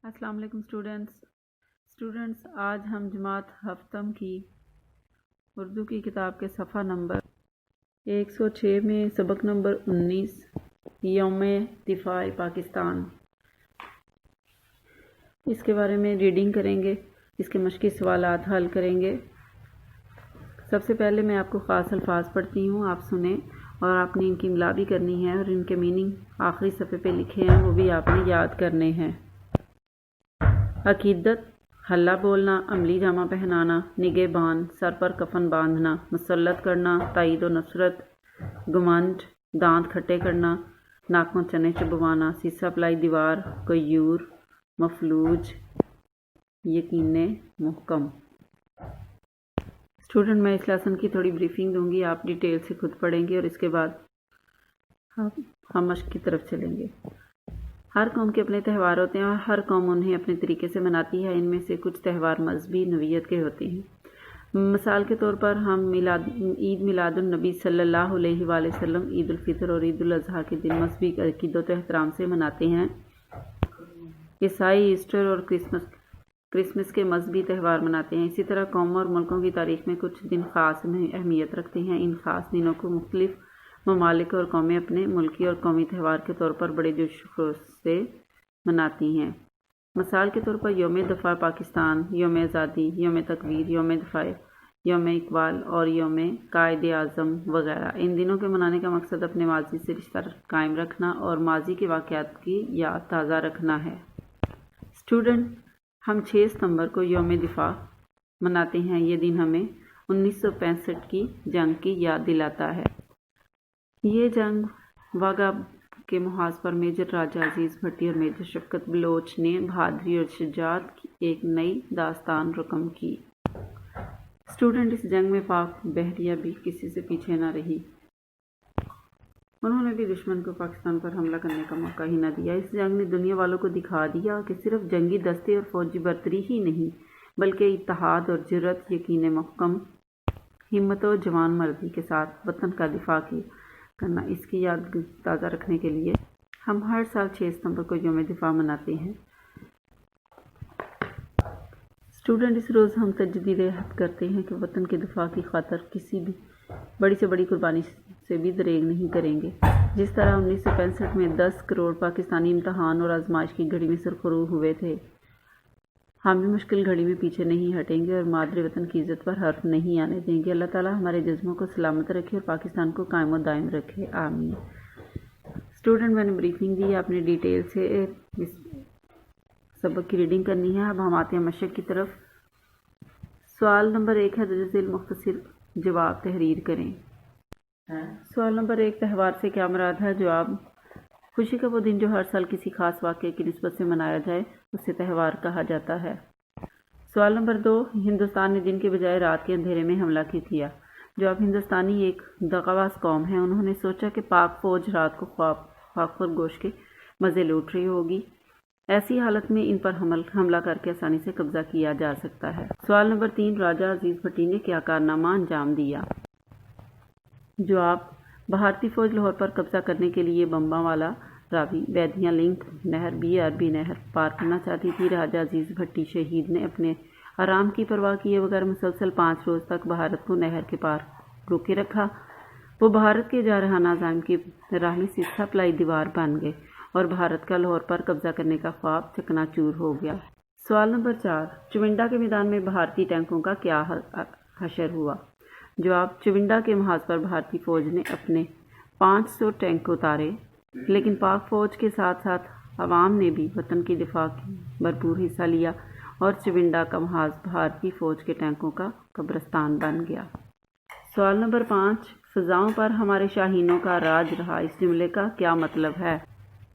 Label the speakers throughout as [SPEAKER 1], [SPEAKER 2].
[SPEAKER 1] السلام علیکم اسٹوڈنٹس آج ہم جماعت ہفتم کی اردو کی کتاب کے صفحہ نمبر 106 میں سبق نمبر 19 یوم دفاع پاکستان اس کے بارے میں ریڈنگ کریں گے، اس کے مشقی سوالات حل کریں گے۔ سب سے پہلے میں آپ کو خاص الفاظ پڑھتی ہوں، آپ سنیں اور آپ نے ان کی املا بھی کرنی ہے اور ان کے میننگ آخری صفحے پہ لکھے ہیں وہ بھی آپ نے یاد کرنے ہیں۔ عقیدت، حلہ بولنا، عملی جامہ پہنانا، نگہبان، سر پر کفن باندھنا، مسلط کرنا، تائید و نصرت، گمنڈ، دانت کھٹے کرنا، ناک میں چنے چبوانا، سیسہ پلائی دیوار، غیور، مفلوج، یقین محکم۔ اسٹوڈنٹ میں اس لیسن کی تھوڑی بریفنگ دوں گی، آپ ڈیٹیل سے خود پڑھیں گے اور اس کے بعد ہم مشق کی طرف چلیں گے۔ ہر قوم کے اپنے تہوار ہوتے ہیں اور ہر قوم انہیں اپنے طریقے سے مناتی ہے۔ ان میں سے کچھ تہوار مذہبی نوعیت کے ہوتے ہیں۔ مثال کے طور پر ہم عید میلاد النبی صلی اللہ علیہ وآلہ وسلم، عید الفطر اور عید الاضحیٰ کے دن مذہبی عقیدت و احترام سے مناتے ہیں۔ عیسائی ایسٹر اور کرسمس کے مذہبی تہوار مناتے ہیں۔ اسی طرح قوموں اور ملکوں کی تاریخ میں کچھ دن خاص اہمیت رکھتے ہیں۔ ان خاص دنوں کو مختلف ممالک اور قومیں اپنے ملکی اور قومی تہوار کے طور پر بڑے جوش و خروش سے مناتی ہیں۔ مثال کے طور پر یوم دفاع پاکستان، یوم آزادی، یوم تکبیر، یوم دفاع، یوم اقبال اور یوم قائد اعظم وغیرہ۔ ان دنوں کے منانے کا مقصد اپنے ماضی سے رشتہ قائم رکھنا اور ماضی کے واقعات کی یاد تازہ رکھنا ہے۔ اسٹوڈنٹ، ہم 6 ستمبر کو یوم دفاع مناتے ہیں۔ یہ دن ہمیں 1965 کی جنگ کی یاد دلاتا ہے۔ یہ جنگ واگا کے محاذ پر میجر راجہ عزیز بھٹی اور میجر شفقت بلوچ نے بہادری اور شجاعت کی ایک نئی داستان رقم کی۔ اسٹوڈنٹ، اس جنگ میں پاک بحریہ بھی کسی سے پیچھے نہ رہی۔ انہوں نے بھی دشمن کو پاکستان پر حملہ کرنے کا موقع ہی نہ دیا۔ اس جنگ نے دنیا والوں کو دکھا دیا کہ صرف جنگی دستے اور فوجی برتری ہی نہیں بلکہ اتحاد اور جرأت، یقین محکم، ہمت و جوان مردی کے ساتھ وطن کا دفاع کرنا۔ اس کی یاد تازہ رکھنے کے لیے ہم ہر سال 6 ستمبر کو یوم دفاع مناتے ہیں۔ اسٹوڈنٹ، اس روز ہم تجدید عہد کرتے ہیں کہ وطن کے دفاع کی خاطر کسی بھی بڑی سے بڑی قربانی سے بھی دریغ نہیں کریں گے۔ جس طرح 1965 میں 10 کروڑ پاکستانی امتحان اور آزمائش کی گھڑی میں سرخرو ہوئے تھے، ہم بھی مشکل گھڑی میں پیچھے نہیں ہٹیں گے اور مادر وطن کی عزت پر حرف نہیں آنے دیں گے۔ اللہ تعالیٰ ہمارے جذبوں کو سلامت رکھے اور پاکستان کو قائم و دائم رکھے، آمین۔ اسٹوڈنٹ، میں نے بریفنگ دی، آپ نے ڈیٹیل سے اس سبق کی ریڈنگ کرنی ہے۔ اب ہم آتے ہیں مشق کی طرف۔ سوال نمبر 1 ہے، درج ذیل مختصر جواب تحریر کریں۔ سوال نمبر 1، تہوار سے کیا مراد ہے؟ جواب، خوشی کا وہ دن جو ہر سال کسی خاص واقعے کی نسبت سے منایا جائے، اسے تہوار کہا جاتا ہے۔ سوال نمبر 2، ہندوستان نے دن کے بجائے رات کے اندھیرے میں حملہ کیوں کیا؟ جواب، ہندوستانی ایک دغاباز قوم ہے۔ انہوں نے سوچا کہ پاک فوج رات کو خاک اور گوشت کے مزے لوٹ رہی ہوگی، ایسی حالت میں ان پر حملہ کر کے آسانی سے قبضہ کیا جا سکتا ہے۔ سوال نمبر 3، راجہ عزیز بھٹی نے کیا کارنامہ انجام دیا؟ جواب، بھارتی فوج لاہور پر قبضہ کرنے کے لیے بمباں والا راوی ویدیاں لنک نہر عربی نہر پار کرنا چاہتی تھی۔ راجہ عزیز بھٹی شہید نے اپنے آرام کی پرواہ کیے بغیر مسلسل 5 روز تک بھارت کو نہر کے پار روکے رکھا۔ وہ بھارت کے جارحانہ عزائم کی راہ میں سیسہ پلائی دیوار بن گئے اور بھارت کا لاہور پر قبضہ کرنے کا خواب چکنا چور ہو گیا۔ سوال نمبر 4، چونڈا کے میدان میں بھارتی ٹینکوں کا کیا حشر ہوا؟ جواب، چونڈا کے محاذ پر بھارتی فوج نے اپنے 500 ٹینک اتارے، لیکن پاک فوج کے ساتھ ساتھ عوام نے بھی وطن کی دفاع کی بھرپور حصہ لیا اور چونڈا کا محاذ بھارتی فوج کے ٹینکوں کا قبرستان بن گیا۔ سوال نمبر 5، فضاؤں پر ہمارے شاہینوں کا راج رہا، اس جملے کا کیا مطلب ہے؟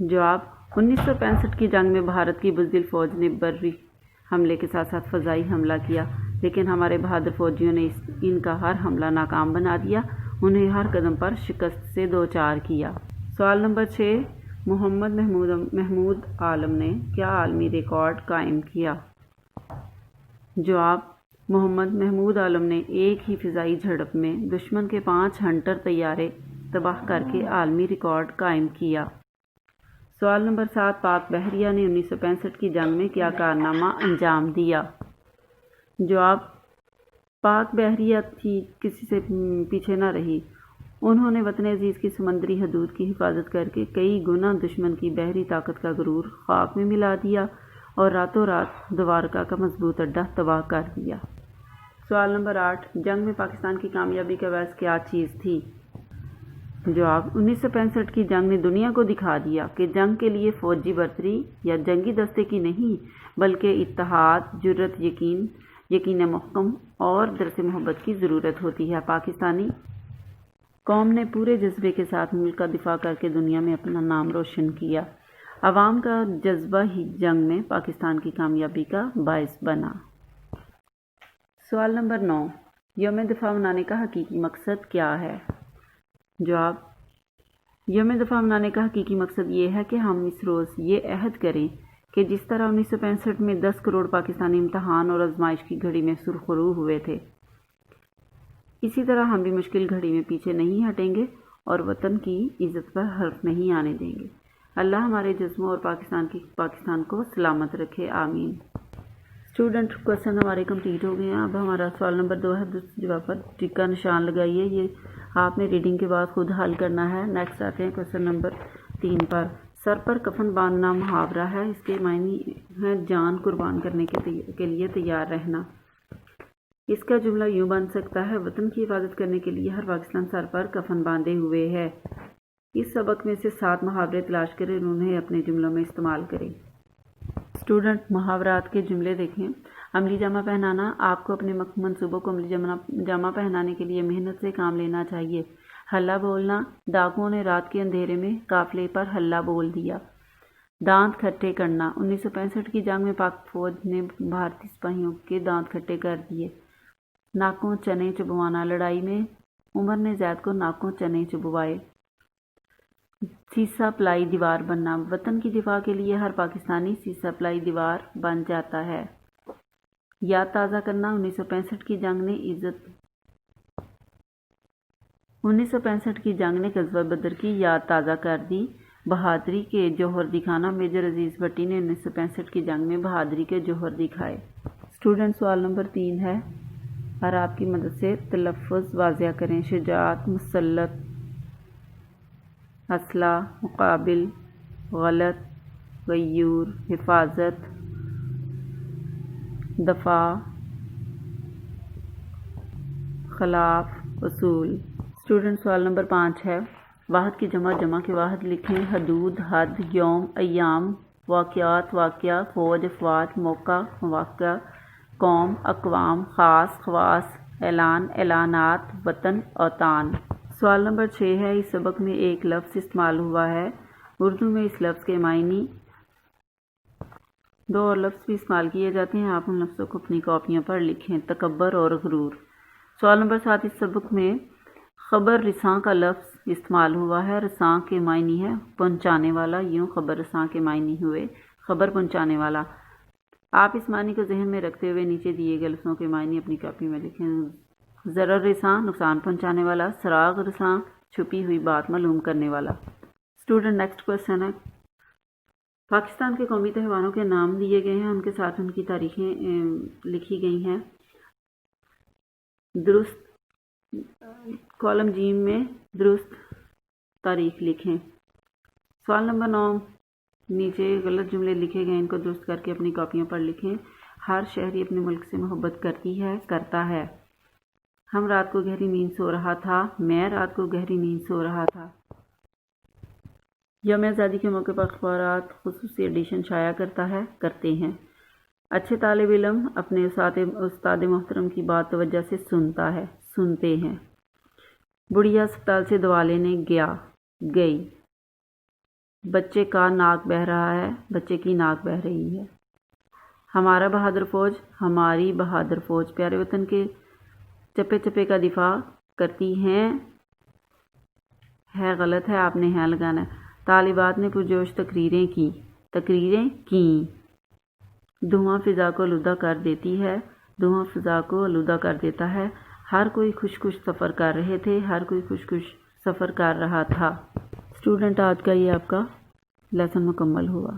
[SPEAKER 1] جواب، 1965 کی جنگ میں بھارت کی بزدل فوج نے بری حملے کے ساتھ ساتھ فضائی حملہ کیا، لیکن ہمارے بہادر فوجیوں نے ان کا ہر حملہ ناکام بنا دیا، انہیں ہر قدم پر شکست سے دوچار کیا۔ سوال نمبر 6، محمد محمود عالم نے کیا عالمی ریکارڈ قائم کیا؟ جواب، محمد محمود عالم نے ایک ہی فضائی جھڑپ میں دشمن کے 5 ہنٹر طیارے تباہ کر کے عالمی ریکارڈ قائم کیا۔ سوال نمبر 7، پاک بحریہ نے 1965 کی جنگ میں کیا کارنامہ انجام دیا؟ جواب، پاک بحریہ کسی سے پیچھے نہ رہی۔ انہوں نے وطن عزیز کی سمندری حدود کی حفاظت کر کے کئی گنا دشمن کی بحری طاقت کا غرور خاک میں ملا دیا اور راتوں رات دوارکا کا مضبوط اڈہ تباہ کر دیا۔ سوال نمبر 8، جنگ میں پاکستان کی کامیابی کا باعث کیا چیز تھی؟ جواب، 1965 کی جنگ نے دنیا کو دکھا دیا کہ جنگ کے لیے فوجی برتری یا جنگی دستے کی نہیں بلکہ اتحاد، جرأت، یقین محکم اور درس محبت کی ضرورت ہوتی ہے۔ پاکستانی قوم نے پورے جذبے کے ساتھ ملک کا دفاع کر کے دنیا میں اپنا نام روشن کیا۔ عوام کا جذبہ ہی جنگ میں پاکستان کی کامیابی کا باعث بنا۔ سوال نمبر 9، یوم دفاع منانے کا حقیقی مقصد کیا ہے؟ جواب، یوم دفاع منانے کا حقیقی مقصد یہ ہے کہ ہم اس روز یہ عہد کریں کہ جس طرح 1965 میں 10 کروڑ پاکستانی امتحان اور آزمائش کی گھڑی میں سرخرو ہوئے تھے، اسی طرح ہم بھی مشکل گھڑی میں پیچھے نہیں ہٹیں گے اور وطن کی عزت پر حرف نہیں آنے دیں گے۔ اللہ ہمارے جسموں اور پاکستان کو سلامت رکھے، آمین۔ اسٹوڈنٹ، کوشچن ہمارے کمپلیٹ ہو گئے ہیں۔ اب ہمارا سوال نمبر 2 ہے، دوسرے جواب پر ٹک کا نشان لگائیے۔ یہ آپ نے ریڈنگ کے بعد خود حل کرنا ہے۔ نیکسٹ آتے ہیں کوشچن نمبر 3 پر۔ سر پر کفن باندھنا محاورہ ہے، اس کے معنی ہے جان قربان کرنے کے لیے تیار رہنا۔ اس کا جملہ یوں بن سکتا ہے، وطن کی حفاظت کرنے کے لیے ہر پاکستان سر پر کفن باندھے ہوئے ہے۔ اس سبق میں سے 7 محاورے تلاش کریں اور انہیں اپنے جملوں میں استعمال کریں۔ اسٹوڈنٹ، محاورات کے جملے دیکھیں۔ عملی جامہ پہنانا، آپ کو اپنے منصوبوں کو عملی جامہ پہنانے کے لیے محنت سے کام لینا چاہیے۔ ہلہ بولنا، ڈاکوؤں نے رات کے اندھیرے میں قافلے پر ہلہ بول دیا۔ دانت کھٹے کرنا، 1965 کی جنگ میں پاک فوج نے بھارتی سپاہیوں کے دانت کھٹے کر دیے۔ ناکوں چنے چبوانا، لڑائی میں عمر نے زید کو ناکوں چنے چبوائے۔ سیسہ پلائی دیوار بننا، وطن کی دفاع کے لیے ہر پاکستانی سیسہ پلائی دیوار بن جاتا ہے۔ یاد تازہ کرنا، 1965 کی جنگ نے غزوہ بدر کی یاد تازہ کر دی۔ بہادری کے جوہر دکھانا، میجر عزیز بھٹی نے 1965 کی جنگ میں بہادری کے جوہر دکھائے۔ اسٹوڈنٹ، سوال نمبر 3 ہے، اور آپ کی مدد سے تلفظ واضح کریں۔ شجاعت، مسلط، اسلحہ، مقابل، غلط، غیور، حفاظت، دفاع، خلاف، اصول۔ اسٹوڈنٹ، سوال نمبر 5 ہے، واحد کی جمع کے واحد لکھیں۔ حدود، حد، یوم، ایام، واقعات، واقعہ، فوج، افواج، موقع، مواقع، قوم، اقوام، خاص، خواص، اعلان، اعلانات، وطن، اوطان۔ سوال نمبر 6 ہے، اس سبق میں ایک لفظ استعمال ہوا ہے، اردو میں اس لفظ کے معنی 2 اور لفظ بھی استعمال کیے جاتے ہیں، آپ ان لفظوں کو اپنی کاپیوں پر لکھیں۔ تکبر اور غرور۔ سوال نمبر 7، اس سبق میں خبر رساں کا لفظ استعمال ہوا ہے، رساں کے معنی ہے پہنچانے والا، یوں خبر رساں کے معنی ہوئے خبر پہنچانے والا۔ آپ اس معنی کو ذہن میں رکھتے ہوئے نیچے دیے گئے لفظوں کے معنی اپنی کاپی میں لکھیں۔ ضرر رساں، نقصان پہنچانے والا۔ سراغ رساں، چھپی ہوئی بات معلوم کرنے والا۔ اسٹوڈنٹ، نیکسٹ کوشچن ہے، پاکستان کے قومی تہواروں کے نام دیے گئے ہیں، ان کے ساتھ ان کی تاریخیں لکھی گئی ہیں۔ درست کالم جیم میں درست تاریخ لکھیں۔ سوال نمبر 9، نیچے غلط جملے لکھے گئے، ان کو درست کر کے اپنی کاپیوں پر لکھیں۔ ہر شہری اپنے ملک سے محبت کرتا ہے۔ ہم رات کو گہری نیند سو رہا تھا، میں رات کو گہری نیند سو رہا تھا۔ یوم آزادی کے موقع پر اخبارات خصوصی ایڈیشن شائع کرتے ہیں۔ اچھے طالب علم اپنے استاد محترم کی بات توجہ سے سنتے ہیں۔ بڑھیا اسپتال سے دوا لینے گئی۔ بچے کا ناک بہہ رہا ہے، بچے کی ناک بہہ رہی ہے۔ ہمارا بہادر فوج، ہماری بہادر فوج پیارے وطن کے چپے چپے کا دفاع کرتی ہے غلط ہے، آپ نے ہے لگانا ہے۔ طالبات نے پرجوش تقریریں کیں۔ دھواں فضا کو آلودہ کر دیتی ہے، دھواں فضا کو آلودہ کر دیتا ہے۔ ہر کوئی خوش سفر کر رہے تھے، ہر کوئی خوش سفر کر رہا تھا۔ اسٹوڈنٹ، آج کا یہ آپ کا لیسن مکمل ہوا۔